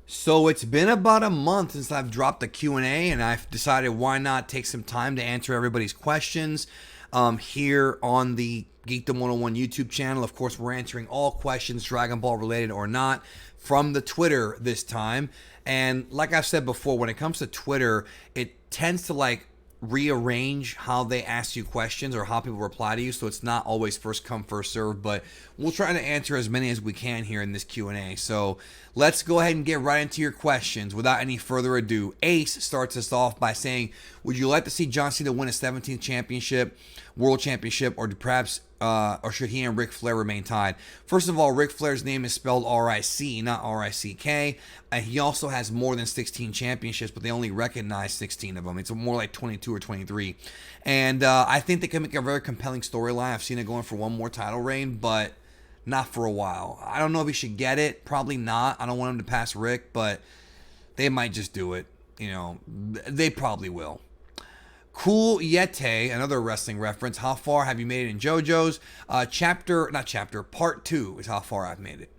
So it's been about a month since I've dropped the Q&A, and I've decided why not take some time to answer everybody's questions here on the Geekdom 101 YouTube channel. Of course, we're answering all questions, Dragon Ball related or not, from the Twitter this time. And like I've said before, when it comes to Twitter, it tends to rearrange how they ask you questions or how people reply to you, so it's not always first come first serve, but we'll try to answer as many as we can here in this Q&A. So let's go ahead and get right into your questions without any further ado. Ace starts us off by saying, would you like to see John Cena win a 17th championship, world championship, or perhaps or should he and Ric Flair remain tied? First of all, Ric Flair's name is spelled R-I-C, not R-I-C-K. He also has more than 16 championships, but they only recognize 16 of them. It's more like 22 or 23. And I think they can make a very compelling storyline. I've seen it going for one more title reign, but not for a while. I don't know if he should get it. Probably not. I don't want him to pass Rick, but they might just do it. You know, they probably will. Cool Yete, another wrestling reference. How far have you made it in JoJo's? Part 2 is how far I've made it.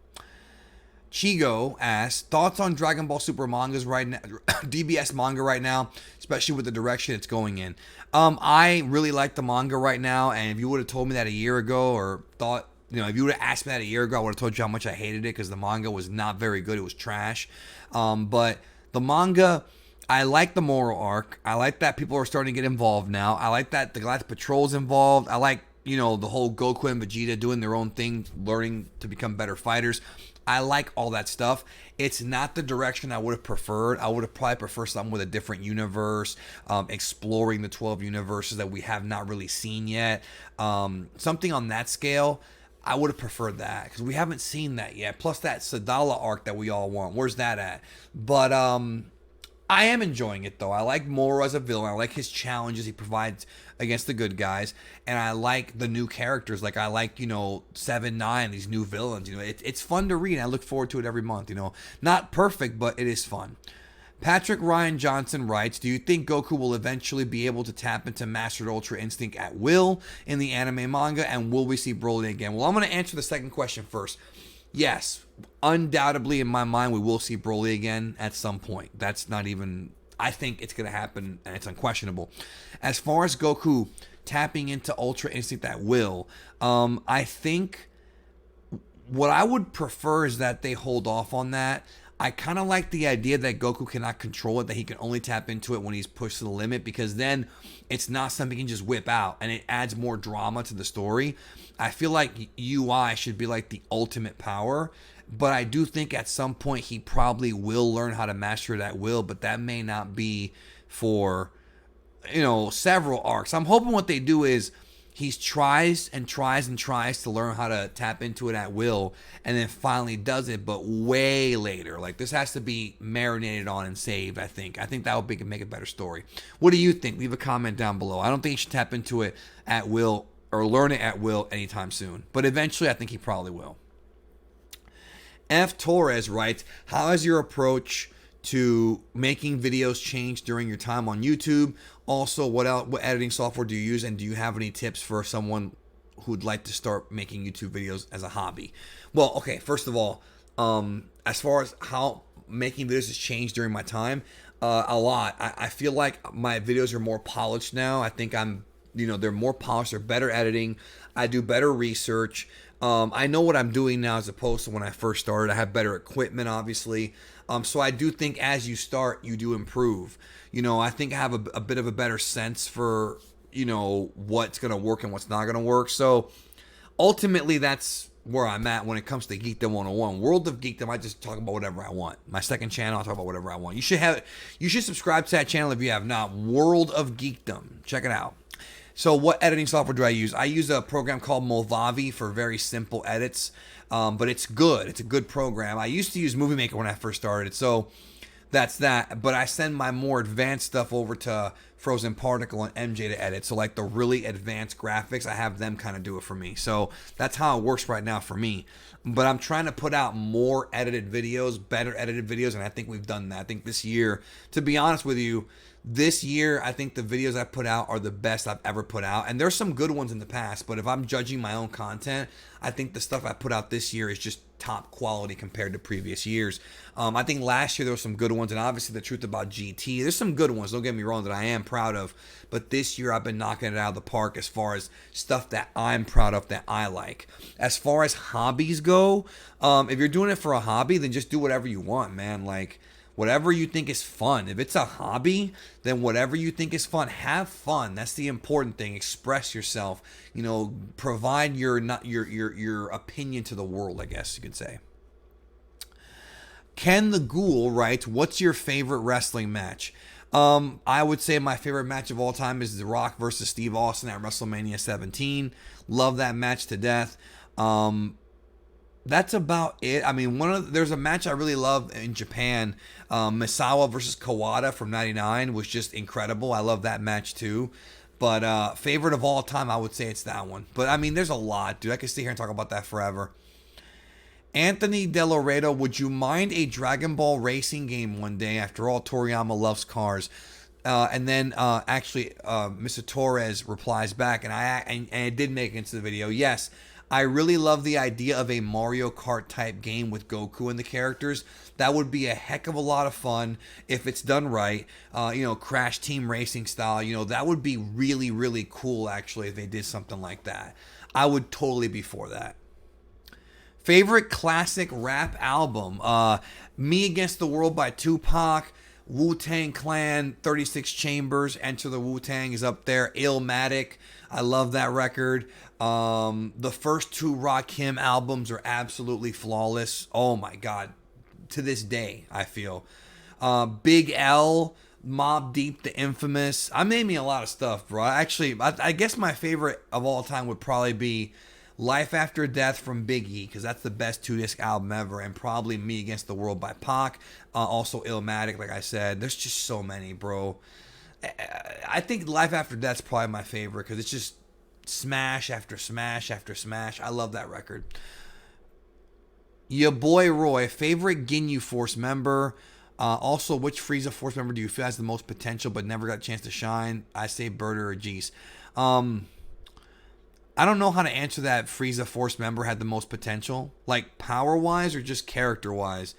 Chigo asks, thoughts on Dragon Ball Super mangas right now, DBS manga right now, especially with the direction it's going in. I really like the manga right now, and if you would have told me that a year ago, or thought, if you would have asked me that a year ago, I would have told you how much I hated it, because the manga was not very good. It was trash. But the manga, I like the moral arc. I like that people are starting to get involved now. I like that the Galactic Patrol's involved. I like, the whole Goku and Vegeta doing their own thing, learning to become better fighters. I like all that stuff. It's not the direction I would have preferred. I would have probably preferred something with a different universe, exploring the 12 universes that we have not really seen yet. Something on that scale, I would have preferred that, because we haven't seen that yet. Plus that Sadala arc that we all want. Where's that at? But I am enjoying it, though. I like Moro as a villain. I like his challenges he provides against the good guys. And I like the new characters. I like, 7, 9, these new villains. It's fun to read. I look forward to it every month. Not perfect, but it is fun. Patrick Ryan Johnson writes, do you think Goku will eventually be able to tap into Mastered Ultra Instinct at will in the anime manga? And will we see Broly again? Well, I'm going to answer the second question first. Yes, undoubtedly in my mind, we will see Broly again at some point. That's not even, I think it's going to happen, and it's unquestionable. As far as Goku tapping into Ultra Instinct at will, I think what I would prefer is that they hold off on that. I kind of like the idea that Goku cannot control it, that he can only tap into it when he's pushed to the limit, because then it's not something he can just whip out, and it adds more drama to the story. I feel like UI should be like the ultimate power, but I do think at some point he probably will learn how to master it at will, but that may not be for, several arcs. I'm hoping what they do is he tries and tries and tries to learn how to tap into it at will, and then finally does it, but way later. This has to be marinated on and saved, I think. I think that would make a better story. What do you think? Leave a comment down below. I don't think he should tap into it at will or learn it at will anytime soon, but eventually I think he probably will. F. Torres writes, how has your approach to making videos change during your time on YouTube? Also, what editing software do you use, and do you have any tips for someone who'd like to start making YouTube videos as a hobby? Well, okay, first of all, as far as how making videos has changed during my time, a lot. I feel like my videos are more polished now. I think they're more polished, they're better editing. I do better research. I know what I'm doing now as opposed to when I first started. I have better equipment, obviously. So I do think as you start, you do improve. I think I have a bit of a better sense for, what's going to work and what's not going to work. So ultimately, that's where I'm at when it comes to Geekdom 101. World of Geekdom, I just talk about whatever I want. My second channel, I talk about whatever I want. You should subscribe to that channel if you have not. World of Geekdom. Check it out. So what editing software do I use? I use a program called Movavi for very simple edits, but it's good. It's a good program. I used to use Movie Maker when I first started, so that's that. But I send my more advanced stuff over to Frozen Particle and MJ to edit. So like the really advanced graphics, I have them kind of do it for me. So that's how it works right now for me. But I'm trying to put out more edited videos, better edited videos, and I think we've done that. I think this year, to be honest with you, this year, I think the videos I put out are the best I've ever put out. And there's some good ones in the past, but if I'm judging my own content, I think the stuff I put out this year is just top quality compared to previous years. I think last year there were some good ones, and obviously the truth about GT, there's some good ones, don't get me wrong, that I am proud of. But this year I've been knocking it out of the park as far as stuff that I'm proud of, that I like. As far as hobbies go, if you're doing it for a hobby, then just do whatever you want, man. Like, whatever you think is fun. If it's a hobby, then whatever you think is fun, have fun. That's the important thing. Express yourself. You know, provide your opinion to the world, I guess you could say. Ken the Ghoul writes, what's your favorite wrestling match? I would say my favorite match of all time is The Rock versus Steve Austin at WrestleMania 17. Love that match to death. That's about it. I mean, there's a match I really love in Japan. Misawa versus Kawada from '99 was just incredible. I love that match too. But favorite of all time, I would say it's that one. But I mean, there's a lot, dude. I could sit here and talk about that forever. Anthony Deloredo, would you mind a Dragon Ball racing game one day? After all, Toriyama loves cars. And then Mr. Torres replies back, and I did make it into the video. Yes, I really love the idea of a Mario Kart type game with Goku and the characters. That would be a heck of a lot of fun if it's done right. Crash Team Racing style. That would be really, really cool, actually, if they did something like that. I would totally be for that. Favorite classic rap album? Me Against the World by Tupac. Wu-Tang Clan, 36 Chambers, Enter the Wu-Tang is up there. Illmatic, I love that record. The first two Rakim albums are absolutely flawless. Oh my God. To this day, I feel. Big L, Mobb Deep, The Infamous. I'm naming a lot of stuff, bro. I guess my favorite of all time would probably be Life After Death from Biggie, because that's the best 2-disc album ever, and probably Me Against the World by Pac. Also Illmatic, like I said. There's just so many, bro. I think Life After Death's probably my favorite, because it's just smash after smash after smash. I love that record. Your boy Roy, favorite Ginyu Force member. Also, which Frieza Force member do you feel has the most potential but never got a chance to shine? I say Birder or Geese. I don't know how to answer that. Frieza Force member had the most potential, like power-wise or just character-wise.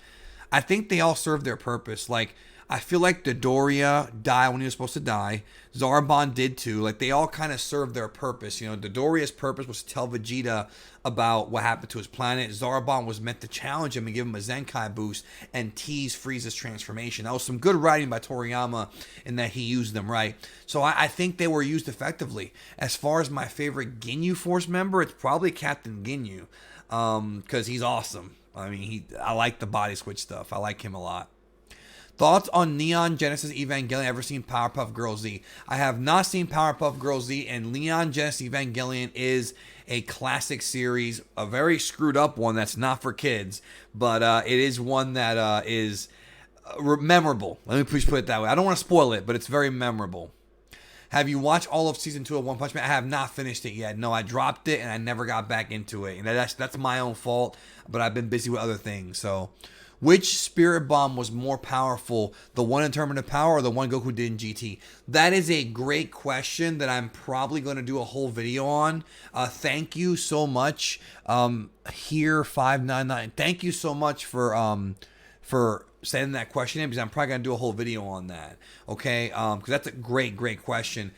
I think they all serve their purpose. Like, I feel like Dodoria died when he was supposed to die. Zarbon did too. Like, they all kind of served their purpose. Dodoria's purpose was to tell Vegeta about what happened to his planet. Zarbon was meant to challenge him and give him a Zenkai boost and tease Frieza's transformation. That was some good writing by Toriyama in that he used them right. So I think they were used effectively. As far as my favorite Ginyu Force member, it's probably Captain Ginyu, because he's awesome. I mean, I like the body switch stuff. I like him a lot. Thoughts on Neon Genesis Evangelion? Ever seen Powerpuff Girls Z? I have not seen Powerpuff Girls Z, and Neon Genesis Evangelion is a classic series, a very screwed up one that's not for kids, but it is one that is memorable. Let me please put it that way. I don't want to spoil it, but it's very memorable. Have you watched all of season 2 of One Punch Man? I have not finished it yet. No, I dropped it and I never got back into it, and that's my own fault. But I've been busy with other things, so. Which Spirit Bomb was more powerful, the one in Tournament of Power or the one Goku did in GT? That is a great question that I'm probably going to do a whole video on. Thank you so much, here599. Thank you so much for sending that question in, because I'm probably going to do a whole video on that. Okay, because that's a great question.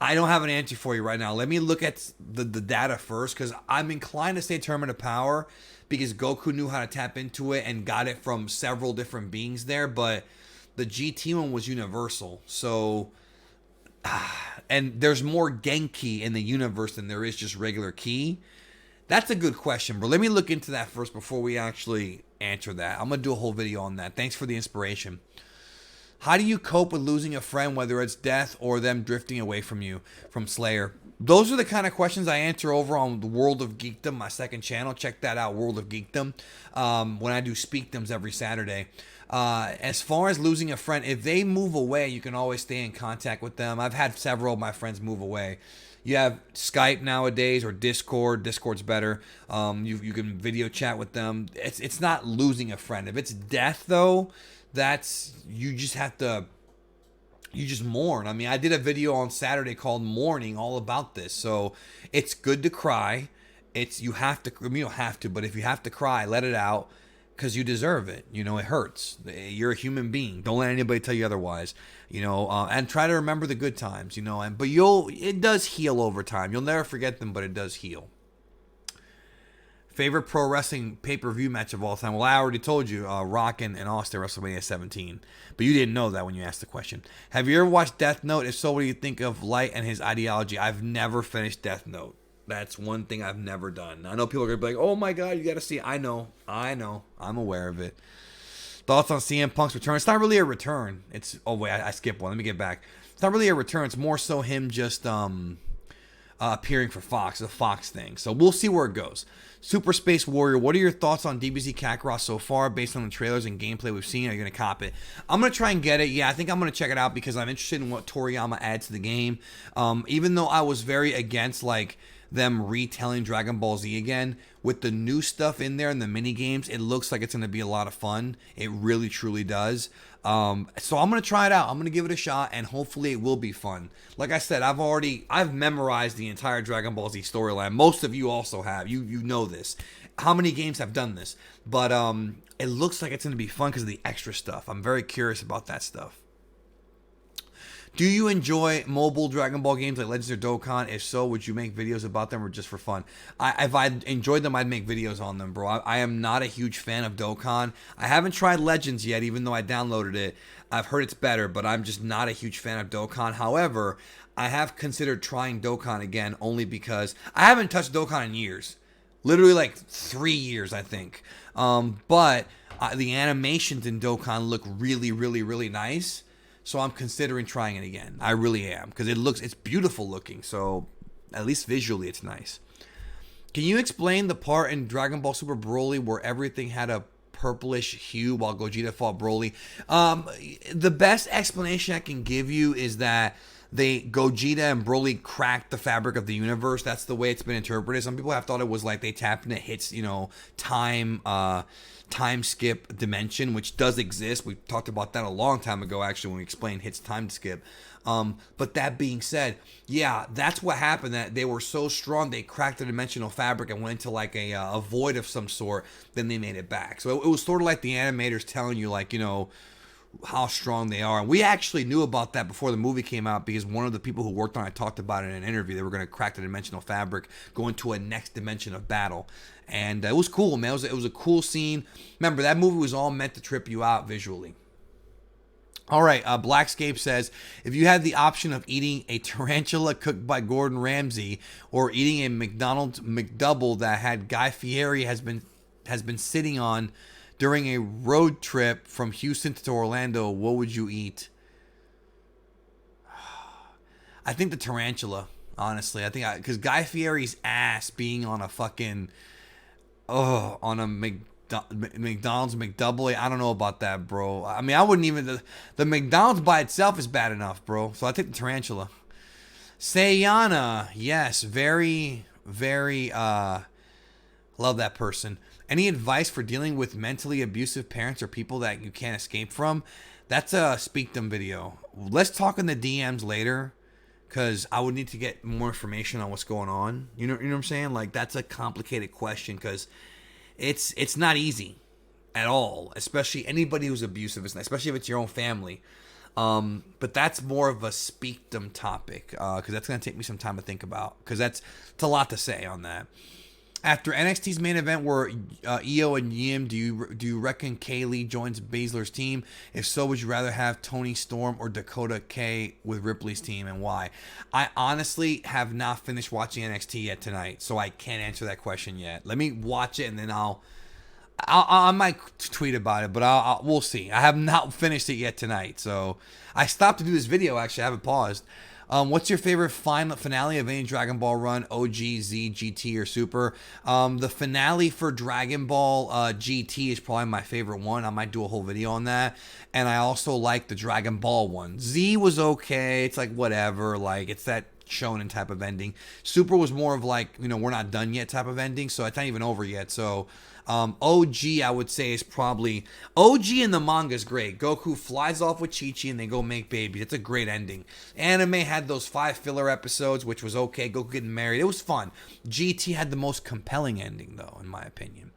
I don't have an answer for you right now. Let me look at the data first, because I'm inclined to say Tournament of Power, because Goku knew how to tap into it and got it from several different beings there, but the GT one was universal. So, and there's more Genki in the universe than there is just regular Ki. That's a good question, bro. Let me look into that first before we actually answer that. I'm going to do a whole video on that. Thanks for the inspiration. How do you cope with losing a friend, whether it's death or them drifting away from you? From Slayer. Those are the kind of questions I answer over on the World of Geekdom, my second channel. Check that out, World of Geekdom, when I do Speakdoms every Saturday. As far as losing a friend, if they move away, you can always stay in contact with them. I've had several of my friends move away. You have Skype nowadays or Discord. Discord's better. You can video chat with them. It's not losing a friend. If it's death, though, that's you just have to. You just mourn. I mean, I did a video on Saturday called Mourning, all about this. So it's good to cry. You have to. I mean, you don't have to, but if you have to cry, let it out because you deserve it. You know, it hurts. You're a human being. Don't let anybody tell you otherwise. You know, and try to remember the good times. You know, but it does heal over time. You'll never forget them, but it does heal. Favorite pro wrestling pay-per-view match of all time? Well, I already told you, Rock and Austin, WrestleMania 17. But you didn't know that when you asked the question. Have you ever watched Death Note? If so, what do you think of Light and his ideology? I've never finished Death Note. That's one thing I've never done. I know people are going to be like, oh my God, you got to see it. I know. I'm aware of it. Thoughts on CM Punk's return? It's not really a return. Oh wait, I skipped one. Let me get back. It's not really a return. It's more so him just appearing for Fox, the Fox thing. So we'll see where it goes. Super Space Warrior, what are your thoughts on DBZ Kakarot so far based on the trailers and gameplay we've seen? Are you going to cop it? I'm going to try and get it. Yeah, I think I'm going to check it out because I'm interested in what Toriyama adds to the game. Even though I was very against like them retelling Dragon Ball Z again, with the new stuff in there and the mini games, it looks like it's going to be a lot of fun. It really, truly does. So I'm going to try it out. I'm going to give it a shot, and hopefully it will be fun. Like I said, I've memorized the entire Dragon Ball Z storyline. Most of you also have. You know this. How many games have done this? But it looks like it's going to be fun because of the extra stuff. I'm very curious about that stuff. Do you enjoy mobile Dragon Ball games like Legends or Dokkan? If so, would you make videos about them or just for fun? If I enjoyed them, I'd make videos on them, bro. I am not a huge fan of Dokkan. I haven't tried Legends yet, even though I downloaded it. I've heard it's better, but I'm just not a huge fan of Dokkan. However, I have considered trying Dokkan again only because I haven't touched Dokkan in years. Literally like 3 years, I think. But the animations in Dokkan look really, really, really nice. So I'm considering trying it again. I really am. Because it's beautiful looking. So at least visually it's nice. Can you explain the part in Dragon Ball Super Broly where everything had a purplish hue while Gogeta fought Broly? The best explanation I can give you is that Gogeta and Broly cracked the fabric of the universe. That's the way it's been interpreted. Some people have thought it was like they tapped into Hit's, time skip dimension, which does exist. We talked about that a long time ago, actually, when we explained Hit's time skip. But that being said, yeah, that's what happened. That they were so strong, they cracked the dimensional fabric and went into like a void of some sort. Then they made it back. So it was sort of like the animators telling you, like, how strong they are. And we actually knew about that before the movie came out because one of the people who worked on it talked about it in an interview. They were going to crack the dimensional fabric, go into a next dimension of battle. And it was cool, man. It was a cool scene. Remember, that movie was all meant to trip you out visually. All right, Blackscape says, if you had the option of eating a tarantula cooked by Gordon Ramsay or eating a McDonald's McDouble that had Guy Fieri has been sitting on during a road trip from Houston to Orlando, what would you eat? I think the tarantula, honestly. Because Guy Fieri's ass being on a fucking, on a McDonald's McDouble, I don't know about that, bro. I mean, I wouldn't even, the McDonald's by itself is bad enough, bro. So I take the tarantula. Sayana, yes, very, very, love that person. Any advice for dealing with mentally abusive parents or people that you can't escape from? That's a Speakdom video. Let's talk in the DMs later, because I would need to get more information on what's going on. You know what I'm saying? Like, that's a complicated question, because it's not easy at all, especially anybody who's abusive, especially if it's your own family. But that's more of a Speakdom topic, because that's going to take me some time to think about, because it's a lot to say on that. After NXT's main event where Io and Yim, do you reckon Kaylee joins Baszler's team? If so, would you rather have Toni Storm or Dakota Kai with Ripley's team, and why? I honestly have not finished watching NXT yet tonight, so I can't answer that question yet. Let me watch it, and then I might tweet about it, but we'll see. I have not finished it yet tonight, so I stopped to do this video. Actually, I haven't paused. What's your favorite final finale of any Dragon Ball run? OG, Z, GT, or Super? The finale for Dragon Ball GT is probably my favorite one. I might do a whole video on that. And I also like the Dragon Ball one. Z was okay. It's like whatever. Like it's that shonen type of ending. Super was more of like, we're not done yet type of ending. So it's not even over yet. So OG, I would say, is probably OG in the manga is great. Goku flies off with Chi-Chi and they go make babies. It's a great ending. Anime had those 5 filler episodes, which was okay. Goku getting married. It was fun. GT had the most compelling ending, though, in my opinion.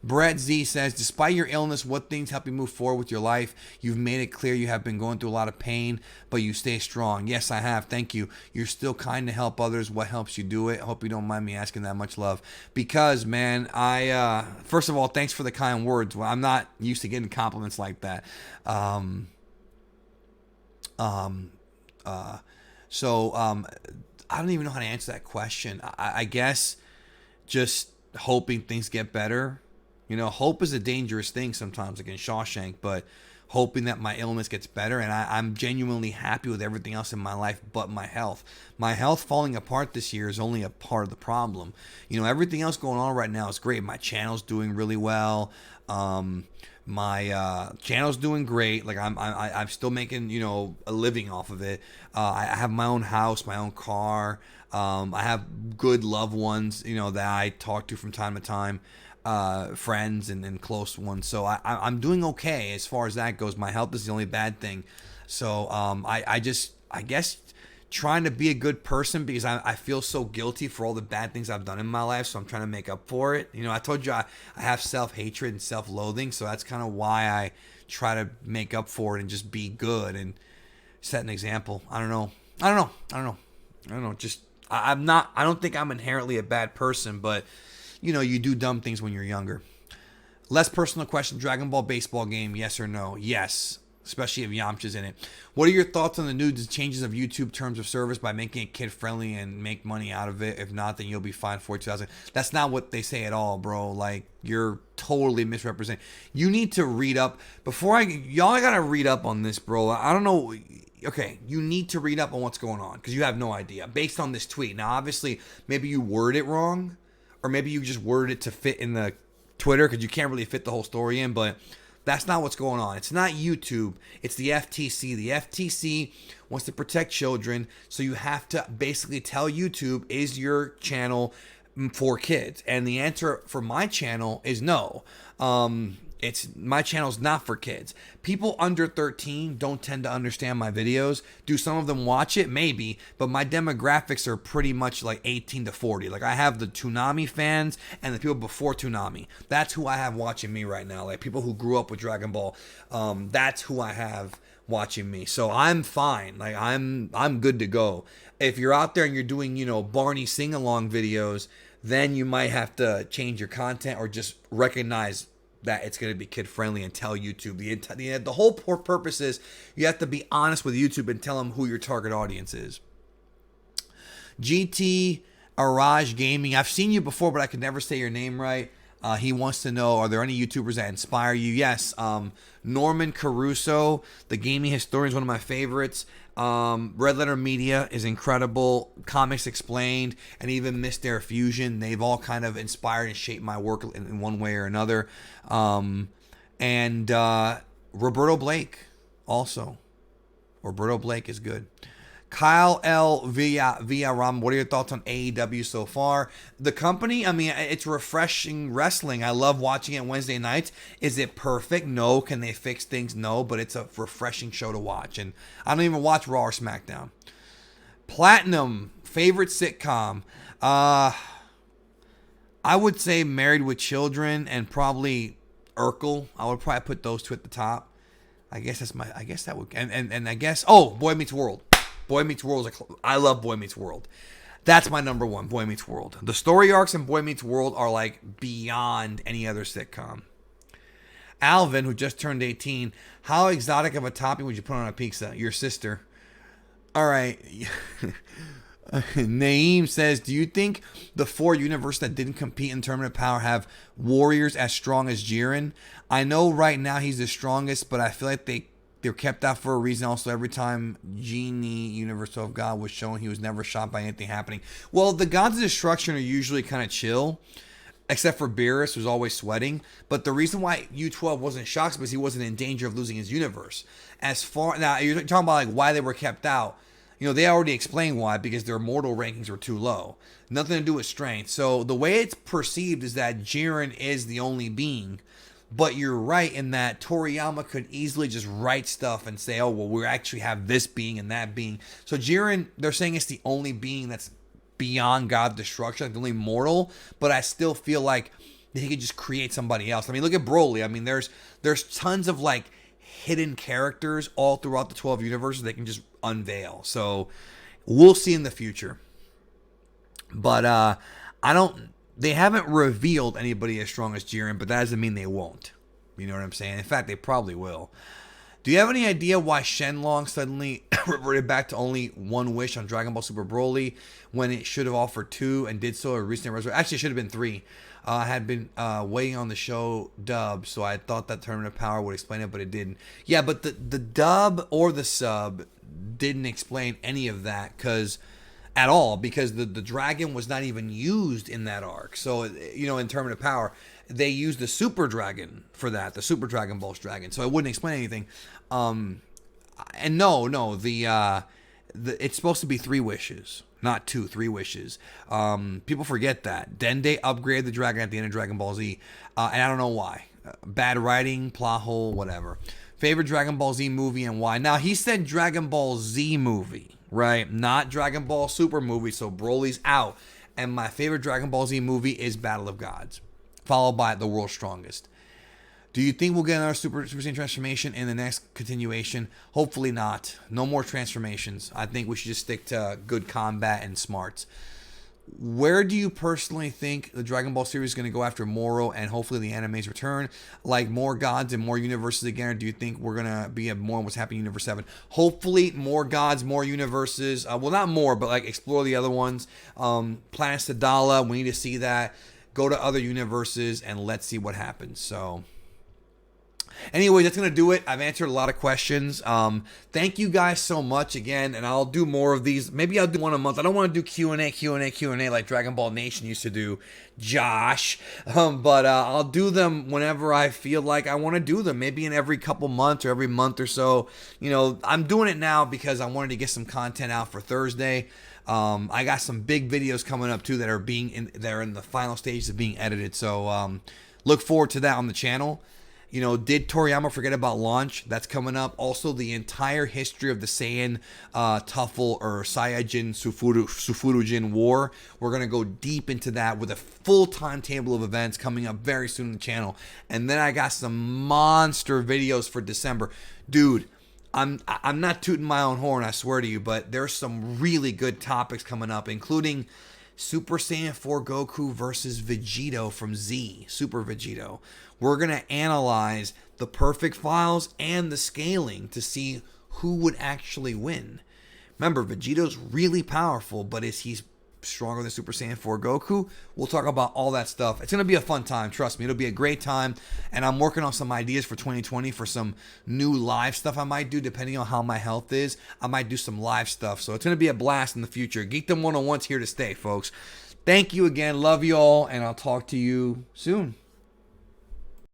Brett Z says, despite your illness, what things help you move forward with your life? You've made it clear you have been going through a lot of pain, but you stay strong. Yes, I have. Thank you. You're still kind to help others. What helps you do it? I hope you don't mind me asking that. Much love. Because, man, first of all, thanks for the kind words. Well, I'm not used to getting compliments like that. So I don't even know how to answer that question. I guess just hoping things get better. Hope is a dangerous thing sometimes, like in Shawshank, but hoping that my illness gets better. And I'm genuinely happy with everything else in my life but my health. My health falling apart this year is only a part of the problem. Everything else going on right now is great. My channel's doing really well. My channel's doing great. Like I'm still making, a living off of it. I have my own house, my own car. I have good loved ones, that I talk to from time to time. Friends and close ones. So I'm doing okay as far as that goes. My health is the only bad thing. So I guess trying to be a good person because I feel so guilty for all the bad things I've done in my life. So I'm trying to make up for it. I told you I have self-hatred and self-loathing. So that's kind of why I try to make up for it and just be good and set an example. I don't know. Just I don't think I'm inherently a bad person, but you do dumb things when you're younger. Less personal question. Dragon Ball baseball game, yes or no? Yes, especially if Yamcha's in it. What are your thoughts on the new changes of YouTube terms of service by making it kid-friendly and make money out of it? If not, then you'll be fined $42,000. That's not what they say at all, bro. Like, you're totally misrepresenting. You need to read up. Y'all got to read up on this, bro. I don't know. Okay, you need to read up on what's going on because you have no idea based on this tweet. Now, obviously, maybe you word it wrong. Or maybe you just worded it to fit in the Twitter because you can't really fit the whole story in, but that's not what's going on. It's not YouTube. It's the FTC. The FTC wants to protect children, so you have to basically tell YouTube, is your channel for kids? And the answer for my channel is no. My channel's not for kids. People under 13 don't tend to understand my videos. Do some of them watch it? Maybe. But my demographics are pretty much like 18 to 40. Like I have the Toonami fans and the people before Toonami. That's who I have watching me right now. Like people who grew up with Dragon Ball. That's who I have watching me. So I'm fine. Like I'm good to go. If you're out there and you're doing, Barney sing-along videos, then you might have to change your content or just recognize that it's going to be kid friendly and tell YouTube. The whole purpose is you have to be honest with YouTube and tell them who your target audience is. GT Araj Gaming. I've seen you before, but I could never say your name right. He wants to know, are there any YouTubers that inspire you? Yes. Norman Caruso, the gaming historian, is one of my favorites. Red Letter Media is incredible. Comics Explained and even Missed Air Fusion. They've all kind of inspired and shaped my work in one way or another. And Roberto Blake also. Roberto Blake is good. Kyle L. Villaram, what are your thoughts on AEW so far? The company, it's refreshing wrestling. I love watching it Wednesday nights. Is it perfect? No. Can they fix things? No. But it's a refreshing show to watch. And I don't even watch Raw or SmackDown. Platinum, favorite sitcom. I would say Married with Children and probably Urkel. I would probably put those two at the top. I guess that would, and I guess, Boy Meets World. Boy Meets World, I love Boy Meets World. That's my number one, Boy Meets World. The story arcs in Boy Meets World are like beyond any other sitcom. Alvin, who just turned 18, how exotic of a topping would you put on a pizza? Your sister. All right. Naeem says, do you think the 4 universes that didn't compete in Tournament of Power have warriors as strong as Jiren? I know right now he's the strongest, but I feel like they They're kept out for a reason. Also, every time Genie, Universal of God, was shown, he was never shocked by anything happening. Well, the gods of destruction are usually kind of chill, except for Beerus, who's always sweating. But the reason why U12 wasn't shocked is because he wasn't in danger of losing his universe. As far now, you're talking about like why they were kept out. You know, they already explained why, because their mortal rankings were too low. Nothing to do with strength. So the way it's perceived is that Jiren is the only being. But you're right in that Toriyama could easily just write stuff and say, oh, well, we actually have this being and that being. So Jiren, they're saying it's the only being that's beyond God destruction, like the only mortal. But I still feel like he could just create somebody else. I mean, look at Broly. I mean, there's tons of like hidden characters all throughout the 12 universes they can just unveil. So we'll see in the future. But they haven't revealed anybody as strong as Jiren, but that doesn't mean they won't. You know what I'm saying? In fact, they probably will. Do you have any idea why Shenlong suddenly reverted back to only one wish on Dragon Ball Super Broly when it should have offered two and did so a recent resurrection? Actually, it should have been three. I had been waiting on the show dub, so I thought that Tournament of Power would explain it, but it didn't. Yeah, but the dub or the sub didn't explain any of that at all, because the dragon was not even used in that arc. So, you know, in Tournament of Power, they used the Super Dragon for that, the Super Dragon Ball's dragon. So it wouldn't explain anything. And it's supposed to be 3 wishes, not 2, 3 wishes. People forget that. Dende upgraded the dragon at the end of Dragon Ball Z, and I don't know why. Bad writing, plot hole, whatever. Favorite Dragon Ball Z movie and why? Now, he said Dragon Ball Z movie, right? Not Dragon Ball Super movie, so Broly's out. And my favorite Dragon Ball Z movie is Battle of Gods, followed by The World's Strongest. Do you think we'll get another Super Saiyan transformation in the next continuation? Hopefully not. No more transformations. I think we should just stick to good combat and smarts. Where do you personally think the Dragon Ball series is going to go after Moro and hopefully the anime's return? Like more gods and more universes again? Or do you think we're going to be more on what's happening in Universe 7? Hopefully more gods, more universes. Well, not more, but like explore the other ones. Planet Sadala, we need to see that. Go to other universes and let's see what happens. So anyway, that's going to do it. I've answered a lot of questions. Thank you guys so much again, and I'll do more of these. Maybe I'll do one a month. I don't want to do Q&A like Dragon Ball Nation used to do, Josh. But I'll do them whenever I feel like I want to do them. Maybe in every couple months or every month or so. You know, I'm doing it now because I wanted to get some content out for Thursday. I got some big videos coming up too that are they're in the final stages of being edited. So look forward to that on the channel. You know, did Toriyama forget about Launch? That's coming up. Also, the entire history of the Saiyan Tuffle or Saiyajin Sufurujin War. We're going to go deep into that with a full timetable of events coming up very soon on the channel. And then I got some monster videos for December. Dude, I'm not tooting my own horn, I swear to you, but there's some really good topics coming up, including Super Saiyan 4 Goku versus Vegito from Z, Super Vegito. We're going to analyze the perfect files and the scaling to see who would actually win. Remember, Vegito's really powerful, but is he stronger than Super Saiyan 4 Goku? We'll talk about all that stuff. It's going to be a fun time, trust me. It'll be a great time, and I'm working on some ideas for 2020 for some new live stuff I might do, depending on how my health is. I might do some live stuff, so it's going to be a blast in the future. Geekdom 101's here to stay, folks. Thank you again. Love you all, and I'll talk to you soon.